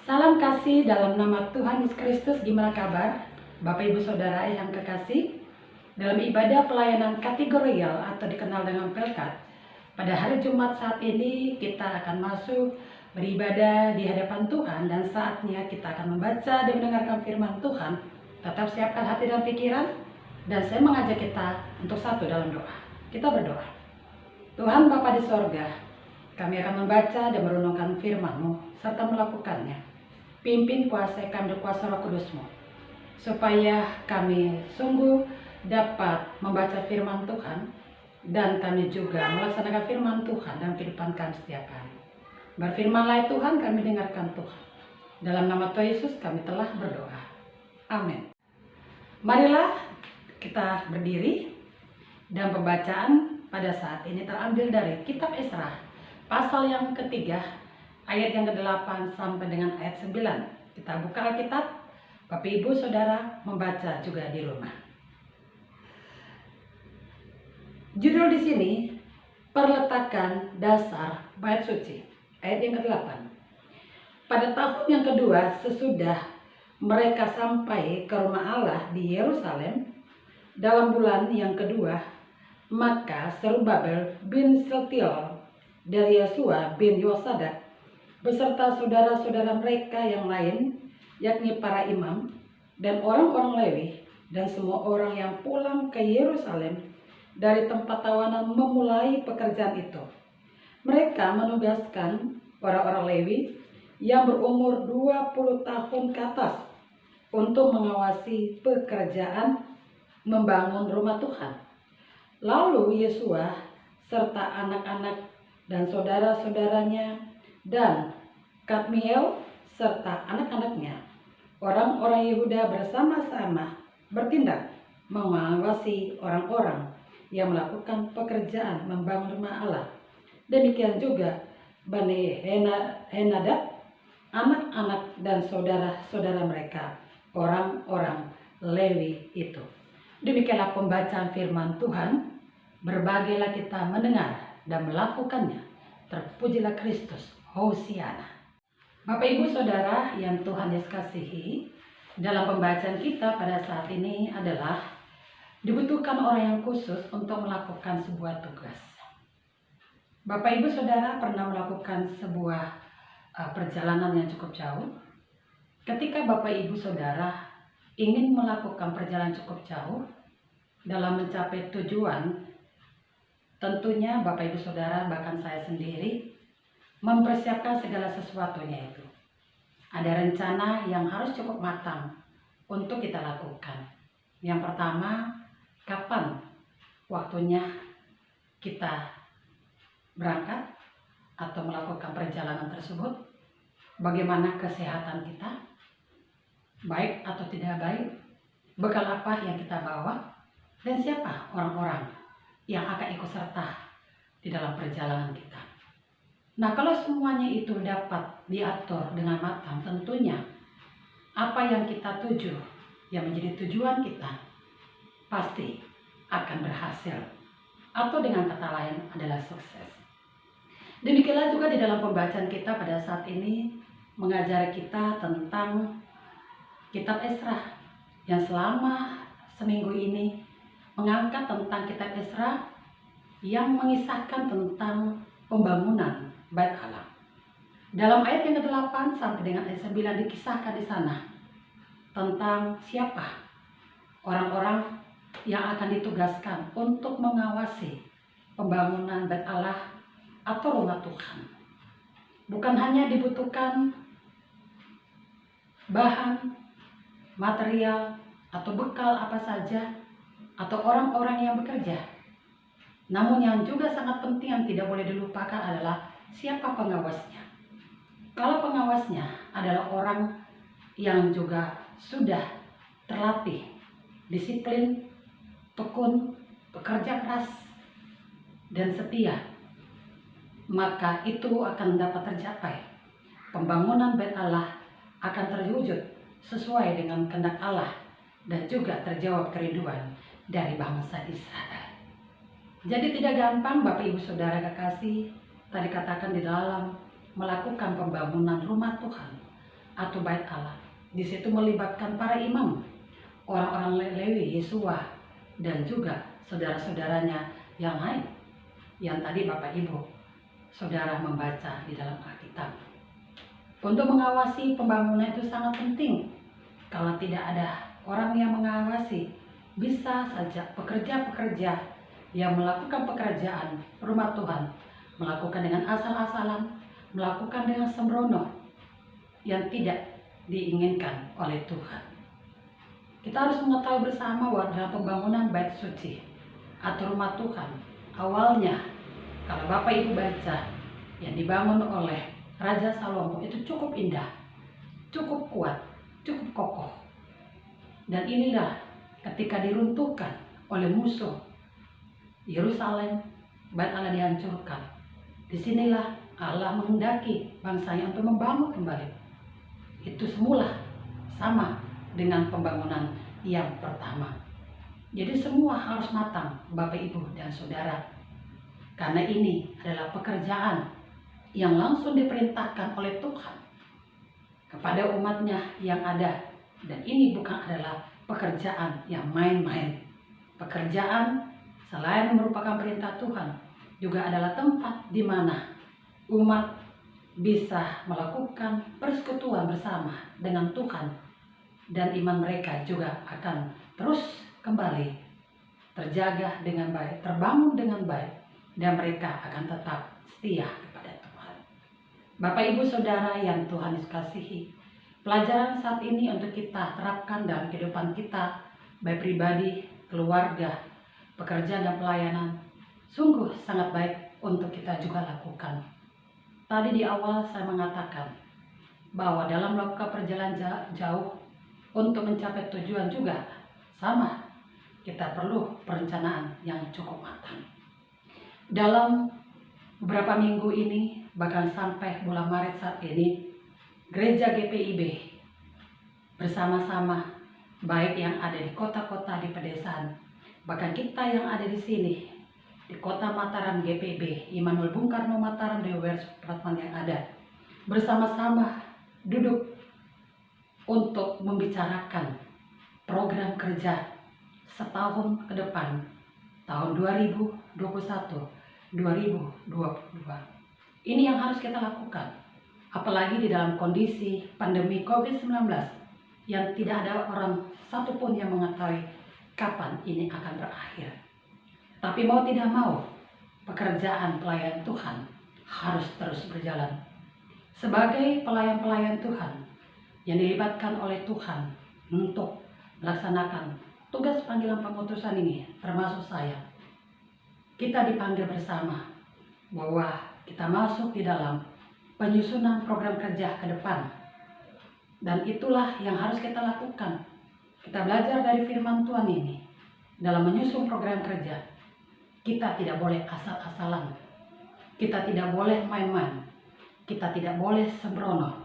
Salam kasih dalam nama Tuhan Yesus Kristus. Gimana kabar Bapak Ibu Saudara yang kekasih? Dalam ibadah pelayanan kategorial atau dikenal dengan Pelkat, pada hari Jumat saat ini kita akan masuk beribadah di hadapan Tuhan, dan saatnya kita akan membaca dan mendengarkan firman Tuhan. Tetap siapkan hati dan pikiran, dan saya mengajak kita untuk satu dalam doa. Kita berdoa. Tuhan Bapa di sorga, kami akan membaca dan merenungkan firman-Mu serta melakukannya. Pimpin, kuasai kami dengan kuasa Roh Kudus-Mu, supaya kami sungguh dapat membaca firman Tuhan, dan kami juga melaksanakan firman Tuhan dalam kehidupan kami setiap hari. Berfirmanlah Tuhan, kami dengarkan Tuhan. Dalam nama Tuhan Yesus kami telah berdoa. Amin. Marilah kita berdiri, dan pembacaan pada saat ini terambil dari Kitab Esra, pasal yang ketiga, ayat yang ke-8 sampai dengan ayat 9. Kita buka Alkitab, Bapak Ibu Saudara membaca juga di rumah. Judul di sini, Perletakan Dasar Bait Suci, ayat yang ke-8. Pada tahun yang kedua sesudah mereka sampai ke rumah Allah di Yerusalem, dalam bulan yang kedua, maka Zerubabel bin Shealtiel dari Yesua bin Yosadak beserta saudara-saudara mereka yang lain, yakni para imam dan orang-orang Lewi dan semua orang yang pulang ke Yerusalem dari tempat tawanan, memulai pekerjaan itu. Mereka menugaskan orang-orang Lewi yang berumur 20 tahun ke atas untuk mengawasi pekerjaan membangun rumah Tuhan. Lalu Yesua serta anak-anak dan saudara-saudaranya dan Kadmiel serta anak-anaknya, orang-orang Yehuda bersama-sama bertindak mengawasi orang-orang yang melakukan pekerjaan membangun rumah Allah. Demikian juga Bani Henadad, anak-anak dan saudara-saudara mereka, orang-orang Lewi itu. Demikianlah pembacaan firman Tuhan. Berbahagialah kita mendengar dan melakukannya. Terpujilah Kristus. Hosiana. Bapak Ibu Saudara yang Tuhan Yesus kasihi, dalam pembacaan kita pada saat ini adalah dibutuhkan orang yang khusus untuk melakukan sebuah tugas. Bapak Ibu Saudara pernah melakukan sebuah perjalanan yang cukup jauh. Ketika Bapak Ibu Saudara ingin melakukan perjalanan cukup jauh dalam mencapai tujuan, tentunya Bapak Ibu Saudara, bahkan saya sendiri, mempersiapkan segala sesuatunya itu. Ada rencana yang harus cukup matang untuk kita lakukan. Yang pertama, kapan waktunya kita berangkat atau melakukan perjalanan tersebut, bagaimana kesehatan kita, baik atau tidak baik, bekal apa yang kita bawa, dan siapa orang-orang yang akan ikut serta di dalam perjalanan kita. Nah, kalau semuanya itu dapat diatur dengan matang, tentunya apa yang kita tuju, yang menjadi tujuan kita, pasti akan berhasil, atau dengan kata lain adalah sukses. Demikianlah juga di dalam pembacaan kita pada saat ini mengajari kita tentang Kitab Esra, yang selama seminggu ini mengangkat tentang Kitab Esra yang mengisahkan tentang pembangunan Bait Allah. Dalam ayat yang ke-8 sampai dengan ayat 9 dikisahkan di sana tentang siapa orang-orang yang akan ditugaskan untuk mengawasi pembangunan Bait Allah atau rumah Tuhan. Bukan hanya dibutuhkan bahan, material, atau bekal apa saja, atau orang-orang yang bekerja. Namun yang juga sangat penting yang tidak boleh dilupakan adalah siapa pengawasnya. Kalau pengawasnya adalah orang yang juga sudah terlatih, disiplin, tekun, bekerja keras, dan setia, maka itu akan dapat tercapai. Pembangunan Bait Allah akan terwujud sesuai dengan kehendak Allah, dan juga terjawab kerinduan dari bangsa Israel. Jadi tidak gampang Bapak Ibu Saudara kekasih, tadi katakan di dalam melakukan pembangunan rumah Tuhan. atau bait Allah. Di situ melibatkan para imam, orang-orang Lewi, Yesua, dan juga saudara-saudaranya yang lain yang tadi Bapak Ibu Saudara membaca di dalam Alkitab. Untuk mengawasi pembangunan itu sangat penting. Kalau tidak ada orang yang mengawasi, bisa saja pekerja-pekerja yang melakukan pekerjaan rumah Tuhan melakukan dengan asal-asalan, melakukan dengan sembrono yang tidak diinginkan oleh Tuhan. Kita harus mengetahui bersama bahwa dalam pembangunan bait suci atau rumah Tuhan, awalnya kalau Bapak Ibu baca yang dibangun oleh Raja Salomo itu cukup indah, cukup kuat, cukup kokoh. Dan inilah ketika diruntuhkan oleh musuh Yerusalem, bait Allah dihancurkan. Disinilah Allah menghendaki bangsanya untuk membangun kembali. Itu semula sama dengan pembangunan yang pertama. Jadi semua harus matang, Bapak Ibu dan Saudara. Karena ini adalah pekerjaan yang langsung diperintahkan oleh Tuhan kepada umatnya yang ada. Dan ini bukan adalah pekerjaan yang main-main. Pekerjaan selain merupakan perintah Tuhan, juga adalah tempat di mana umat bisa melakukan persekutuan bersama dengan Tuhan. Dan iman mereka juga akan terus kembali terjaga dengan baik, terbangun dengan baik. Dan mereka akan tetap setia kepada Tuhan. Bapak Ibu Saudara yang Tuhan Yesus kasihi, pelajaran saat ini untuk kita terapkan dalam kehidupan kita, baik pribadi, keluarga, pekerjaan dan pelayanan, sungguh sangat baik untuk kita juga lakukan. Tadi di awal saya mengatakan bahwa dalam melakukan perjalanan jauh untuk mencapai tujuan juga sama, kita perlu perencanaan yang cukup matang. Dalam beberapa minggu ini, bahkan sampai bulan Maret saat ini, Gereja GPIB bersama-sama, baik yang ada di kota-kota di pedesaan, bahkan kita yang ada di sini di kota Mataram GPIB, Immanuel Bung Karno Mataram Dewa Supratman yang ada, bersama-sama duduk untuk membicarakan program kerja setahun ke depan, tahun 2021-2022. Ini yang harus kita lakukan, apalagi di dalam kondisi pandemi COVID-19 yang tidak ada orang satupun yang mengetahui kapan ini akan berakhir. Tapi mau tidak mau, pekerjaan pelayan Tuhan harus terus berjalan. Sebagai pelayan-pelayan Tuhan yang dilibatkan oleh Tuhan untuk melaksanakan tugas panggilan pengutusan ini, termasuk saya, kita dipanggil bersama bahwa kita masuk di dalam penyusunan program kerja ke depan. Dan itulah yang harus kita lakukan. Kita belajar dari firman Tuhan ini. Dalam menyusun program kerja, kita tidak boleh asal-asalan. Kita tidak boleh main-main. Kita tidak boleh sembrono.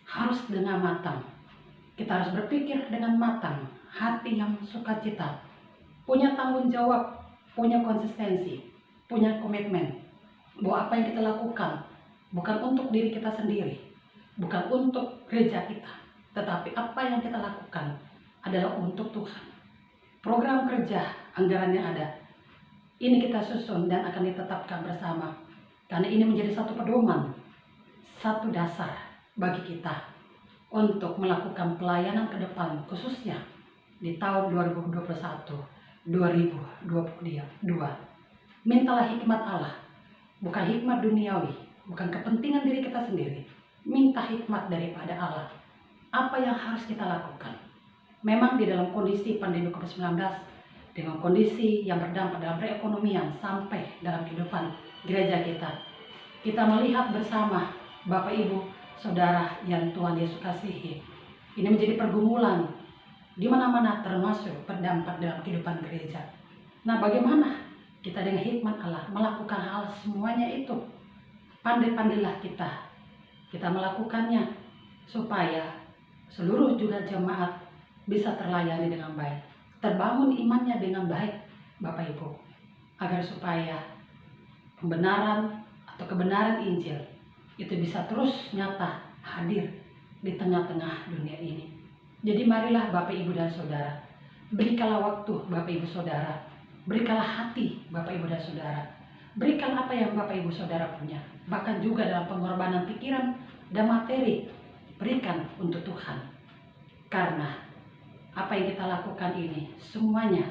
Harus dengan matang. Kita harus berpikir dengan matang, hati yang sukacita, punya tanggung jawab, punya konsistensi, punya komitmen bahwa apa yang kita lakukan bukan untuk diri kita sendiri, bukan untuk gereja kita, tetapi apa yang kita lakukan adalah untuk Tuhan. Program kerja, anggaran yang ada, ini kita susun dan akan ditetapkan bersama, karena ini menjadi satu pedoman, satu dasar bagi kita untuk melakukan pelayanan ke depan, khususnya di tahun 2021-2022. Mintalah hikmat Allah, bukan hikmat duniawi, bukan kepentingan diri kita sendiri. Minta hikmat daripada Allah. Apa yang harus kita lakukan? Memang di dalam kondisi pandemi COVID-19, dengan kondisi yang berdampak dalam perekonomian sampai dalam kehidupan gereja kita melihat bersama Bapak Ibu Saudara yang Tuhan Yesus kasihi, ini menjadi pergumulan di mana-mana, termasuk berdampak dalam kehidupan gereja. Nah, bagaimana kita dengan hikmat Allah melakukan hal semuanya itu? Pandai-pandailah kita melakukannya supaya seluruh juga jemaat bisa terlayani dengan baik, terbangun imannya dengan baik, Bapak Ibu, agar supaya pembenaran atau kebenaran Injil itu bisa terus nyata hadir di tengah-tengah dunia ini. Jadi marilah Bapak Ibu dan Saudara, berikanlah waktu Bapak Ibu Saudara, berikanlah hati Bapak Ibu dan Saudara, berikan apa yang Bapak Ibu Saudara punya, bahkan juga dalam pengorbanan pikiran dan materi, berikan untuk Tuhan. Karena apa yang kita lakukan ini semuanya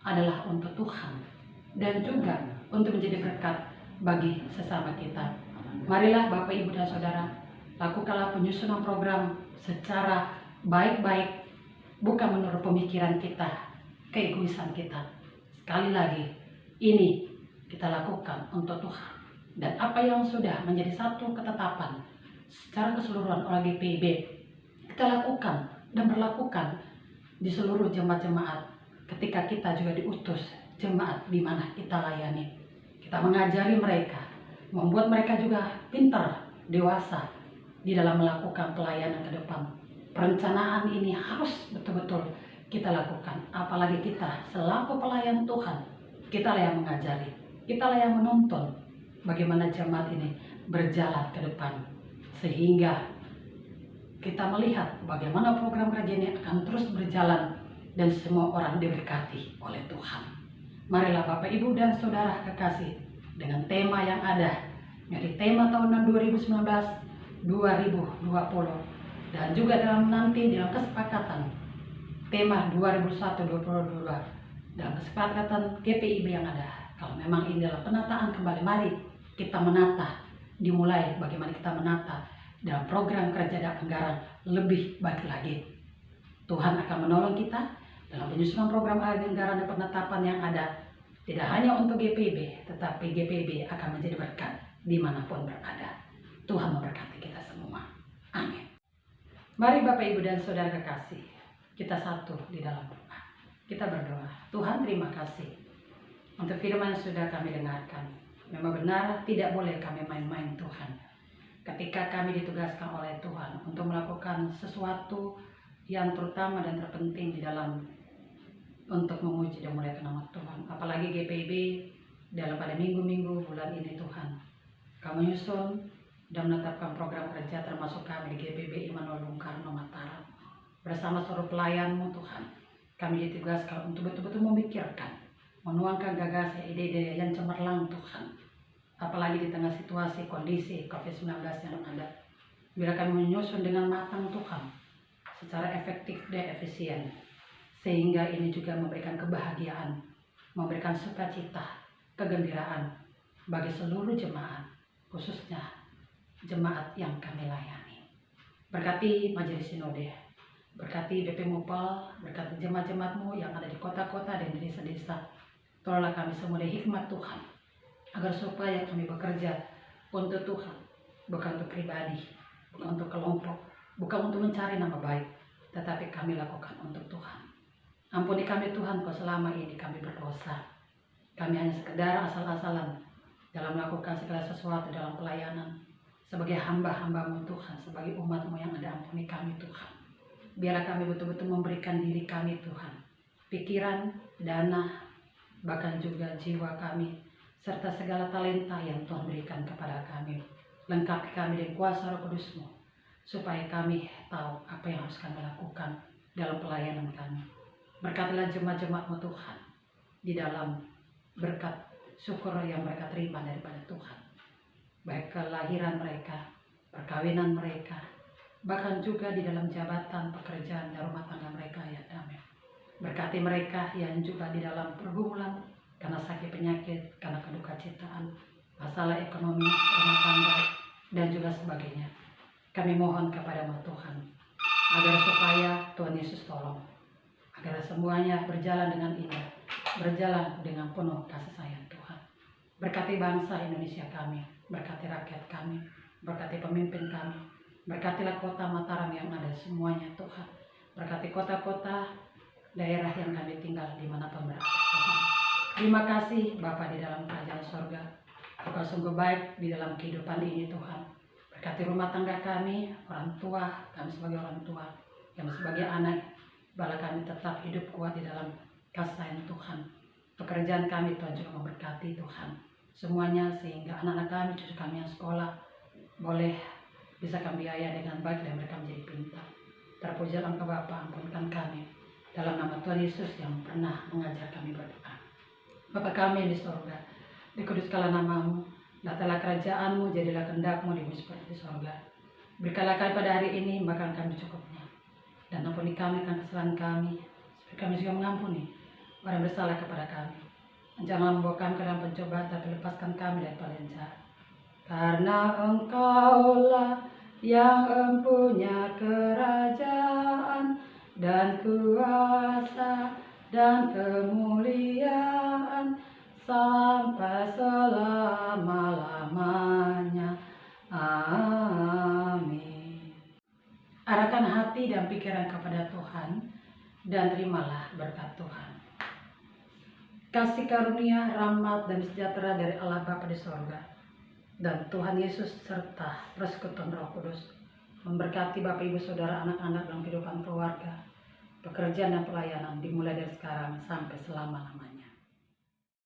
adalah untuk Tuhan dan juga untuk menjadi berkat bagi sesama kita. Marilah Bapak Ibu dan Saudara, lakukanlah penyusunan program secara baik-baik, bukan menurut pemikiran kita, keegoisan kita. Sekali lagi, ini kita lakukan untuk Tuhan. Dan apa yang sudah menjadi satu ketetapan secara keseluruhan oleh GPIB, kita lakukan dan berlakukan di seluruh jemaat-jemaat ketika kita juga diutus jemaat di mana kita layani. Kita mengajari mereka, membuat mereka juga pintar, dewasa di dalam melakukan pelayanan ke depan. Perencanaan ini harus betul-betul kita lakukan, apalagi kita selaku pelayan Tuhan. Kita lah yang mengajari, kita lah yang menuntun bagaimana jemaat ini berjalan ke depan, sehingga kita melihat bagaimana program kerajaan ini akan terus berjalan dan semua orang diberkati oleh Tuhan. Marilah Bapak Ibu dan Saudara kekasih, dengan tema yang ada, dari tema tahun 2019-2020, dan juga dalam kesepakatan tema 2021-2022 dalam kesepakatan GPIB yang ada. Kalau memang ini adalah penataan kembali, mari kita menata, dimulai bagaimana kita menata dalam program kerja dan anggaran lebih baik lagi. Tuhan akan menolong kita dalam penyusunan program anggaran dan penetapan yang ada, tidak hanya untuk GPIB, tetapi GPIB akan menjadi berkat dimanapun berada. Tuhan memberkati kita semua. Amin. Mari Bapak Ibu dan Saudara kekasih, kita satu di dalam doa. Kita berdoa. Tuhan, terima kasih untuk firman yang sudah kami dengarkan. Memang benar tidak boleh kami main-main Tuhan. Ketika kami ditugaskan oleh Tuhan untuk melakukan sesuatu yang terutama dan terpenting di dalam untuk memuji dan memuliakan nama Tuhan. Apalagi GPIB dalam pada minggu-minggu bulan ini Tuhan. Kami menyusun dan menetapkan program kerja termasuk kami di GPIB Immanuel Bung Karno Mataram. Bersama seluruh pelayan-Mu Tuhan, kami ditugaskan untuk betul-betul memikirkan, menuangkan gagasan ide-ide yang cemerlang Tuhan. Apalagi di tengah situasi kondisi COVID-19 yang ada. Bila kami menyusun dengan matang Tuhan, secara efektif dan efisien, sehingga ini juga memberikan kebahagiaan, memberikan sukacita, kegembiraan bagi seluruh jemaat, khususnya jemaat yang kami layani. Berkati Majelis Sinode, berkati BP Mupal, berkati jemaat-jemaat-Mu yang ada di kota-kota dan di desa-desa. Tolonglah kami semua dari hikmat Tuhan, agar supaya kami bekerja untuk Tuhan, bukan untuk pribadi, bukan untuk kelompok, bukan untuk mencari nama baik, tetapi kami lakukan untuk Tuhan. Ampuni kami Tuhan, kalau selama ini kami berdosa. Kami hanya sekedar asal-asalan dalam melakukan segala sesuatu dalam pelayanan. Sebagai hamba-hamba-Mu Tuhan, sebagai umat-Mu yang ada, ampuni kami Tuhan. Biarlah kami betul-betul memberikan diri kami Tuhan, pikiran, dana, bahkan juga jiwa kami, serta segala talenta yang Tuhan berikan kepada kami. Lengkapi kami dengan kuasa Roh Kudus-Mu, supaya kami tahu apa yang harus kami lakukan dalam pelayanan kami. Berkatilah jemaat-jemaat-Mu Tuhan, di dalam berkat syukur yang mereka terima daripada Tuhan. Baik kelahiran mereka, perkawinan mereka, bahkan juga di dalam jabatan, pekerjaan, dan rumah tangga mereka ya damai. Berkati mereka yang juga di dalam pergumulan, karena sakit penyakit, karena kedukacitaan, masalah ekonomi, rumah tangga, dan juga sebagainya. Kami mohon kepada-Mu Tuhan, agar supaya Tuhan Yesus tolong, agar semuanya berjalan dengan indah, berjalan dengan penuh kasih sayang Tuhan. Berkati bangsa Indonesia kami, berkati rakyat kami, berkati pemimpin kami, berkatilah kota Mataram yang ada semuanya Tuhan. Berkati kota-kota, daerah yang kami tinggal dimanapun berada Tuhan. Terima kasih Bapa di dalam kerajaan sorga. Engkau sungguh baik di dalam kehidupan ini Tuhan. Berkati rumah tangga kami, orang tua, kami sebagai orang tua, kami sebagai anak, bala kami tetap hidup kuat di dalam kasih sayang Tuhan. Pekerjaan kami Tuhan juga memberkati Tuhan. Semuanya sehingga anak-anak kami, cucu kami yang sekolah boleh bisa kami biaya dengan baik dan mereka menjadi Terpujilah Engkau Bapa, ampunkan kami. Dalam nama Tuhan Yesus yang pernah mengajar kami berdoa. Bapa kami yang di surga, dikuduskanlah namamu, datanglah kerajaanmu, jadilah kehendak-mu di bumi seperti di surga. Berikanlah kami pada hari ini makan kami cukupnya, dan ampuni kami akan kesalahan kami, seperti kami juga mengampuni orang yang bersalah kepada kami. Jangan membawa kami ke dalam pencobaan, tapi lepaskan kami dari paling jahat. Karena Engkaulah yang empunya kerajaan dan kuasa dan kemuliaan sampai selama-lamanya. Amin. Arahkan hati dan pikiran kepada Tuhan dan terimalah berkat Tuhan. Kasih karunia, rahmat, dan sejahtera dari Allah Bapa di sorga dan Tuhan Yesus serta persekutuan Roh Kudus memberkati Bapak Ibu Saudara, anak-anak dalam kehidupan keluarga, pekerjaan dan pelayanan dimulai dari sekarang sampai selama-lamanya.